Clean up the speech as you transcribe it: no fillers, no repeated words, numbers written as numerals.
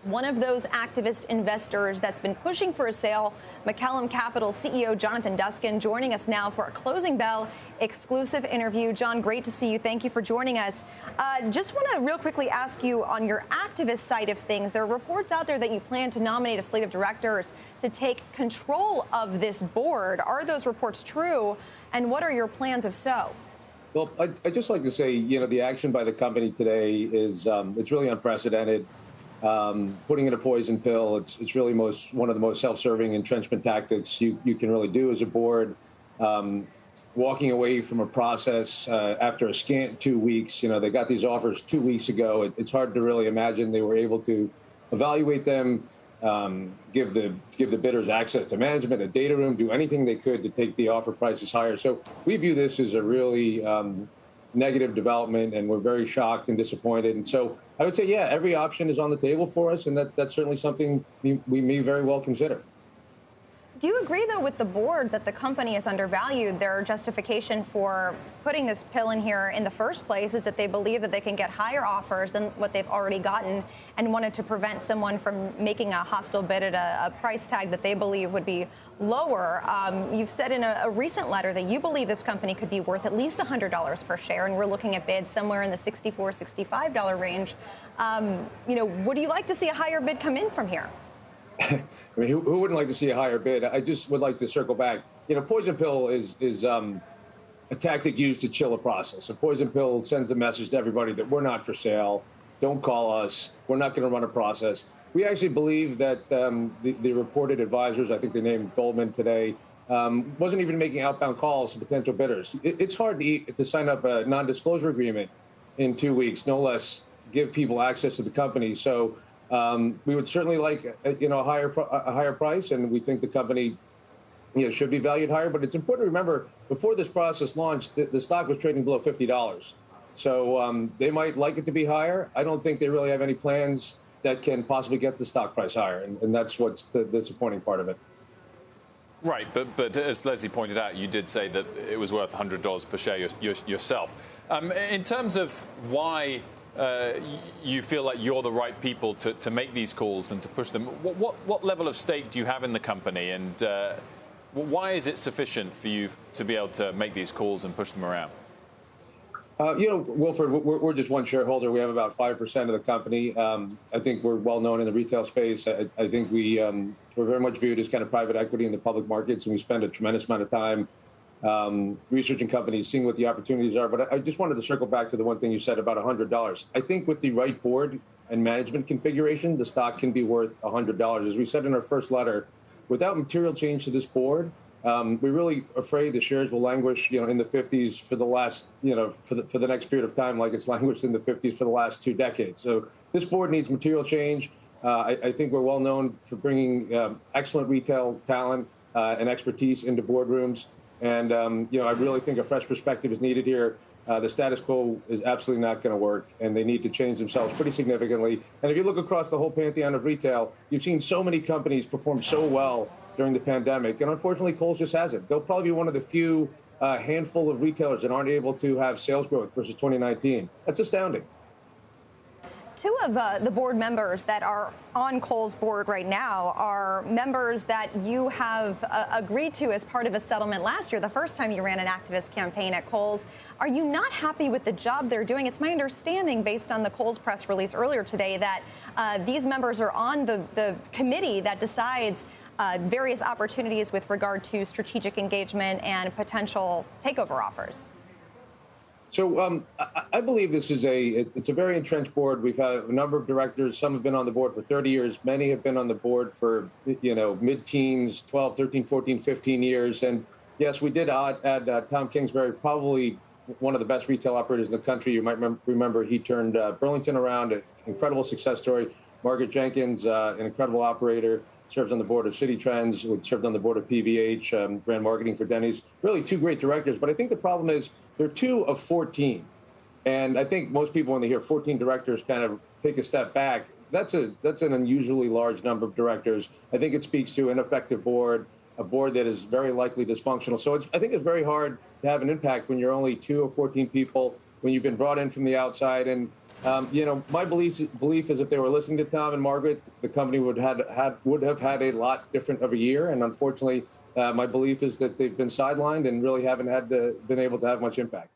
one of those activist investors that's been pushing for a sale. Macellum Capital CEO Jonathan Duskin joining us now for a closing bell exclusive interview. John, great to see you. Thank you for joining us. Just want to real quickly ask you on your activist side of things. There are reports out there that you plan to nominate a slate of directors to take control of this board. Are those reports true? And what are your plans if so? Well, I'd just like to say, the action by the company today is it's really unprecedented. Putting in a poison pill, it's really one of the most self-serving entrenchment tactics you can really do as a board. Walking away from a process after a scant 2 weeks, they got these offers 2 weeks ago. It's hard to really imagine they were able to evaluate them, give the bidders access to management, a data room, do anything they could to take the offer prices higher. So we view this as a really negative development, and we're very shocked and disappointed. And so I would say, yeah, every option is on the table for us, and that's certainly something we may very well consider. Do you agree, though, with the board that the company is undervalued? Their justification for putting this pill in here in the first place is that they believe that they can get higher offers than what they've already gotten and wanted to prevent someone from making a hostile bid at a price tag that they believe would be lower. You've said in a recent letter that you believe this company could be worth at least $100 per share, and we're looking at bids somewhere in the $64, $65 range. Would you like to see a higher bid come in from here? I mean, who wouldn't like to see a higher bid? I just would like to circle back. Poison pill is a tactic used to chill a process. A poison pill sends a message to everybody that we're not for sale. Don't call us. We're not going to run a process. We actually believe that the reported advisors, I think they named Goldman today, wasn't even making outbound calls to potential bidders. It's hard to sign up a non-disclosure agreement in 2 weeks, no less give people access to the company. So we would certainly like a higher price, and we think the company should be valued higher. But it's important to remember, before this process launched, the stock was trading below $50. So they might like it to be higher. I don't think they really have any plans that can possibly get the stock price higher, and that's what's the disappointing part of it. Right, but as Leslie pointed out, you did say that it was worth $100 per share yourself. In terms of why you feel like you're the right people to make these calls and to push them, what level of stake do you have in the company, and why is it sufficient for you to be able to make these calls and push them around? Wilfred, we're just one shareholder. We have about 5% of the company. I think we're well known in the retail space. I think we're very much viewed as kind of private equity in the public markets, and we spend a tremendous amount of time researching companies, seeing what the opportunities are. But I just wanted to circle back to the one thing you said about $100. I think with the right board and management configuration, the stock can be worth $100. As we said in our first letter, without material change to this board, we're really afraid the shares will languish, in the 50s for the last, for the next period of time, like it's languished in the 50s for the last 2 decades. So this board needs material change. I think we're well known for bringing excellent retail talent and expertise into boardrooms. And, I really think a fresh perspective is needed here. The status quo is absolutely not going to work, and they need to change themselves pretty significantly. And if you look across the whole pantheon of retail, you've seen so many companies perform so well during the pandemic, and unfortunately, Kohls just hasn't. They'll probably be one of the few handful of retailers that aren't able to have sales growth versus 2019. That's astounding. 2 of the board members that are on Kohl's board right now are members that you have agreed to as part of a settlement last year, the first time you ran an activist campaign at Kohl's. Are you not happy with the job they're doing? It's my understanding, based on the Kohl's press release earlier today, that these members are on the committee that decides various opportunities with regard to strategic engagement and potential takeover offers. So I believe this is it's a very entrenched board. We've had a number of directors. Some have been on the board for 30 years. Many have been on the board for, mid-teens, 12, 13, 14, 15 years. And yes, we did add Tom Kingsbury, probably one of the best retail operators in the country. You might remember he turned Burlington around, an incredible success story. Margaret Jenkins, an incredible operator, serves on the board of City Trends, served on the board of PVH, brand marketing for Denny's. Really 2 great directors. But I think the problem is they're 2 of 14. And I think most people, when they hear 14 directors, kind of take a step back. That's an unusually large number of directors. I think it speaks to an ineffective board, a board that is very likely dysfunctional. So I think it's very hard to have an impact when you're only 2 of 14 people, when you've been brought in from the outside. And My belief is if they were listening to Tom and Margaret, the company would have had a lot different of a year. And unfortunately, my belief is that they've been sidelined and really haven't been able to have much impact.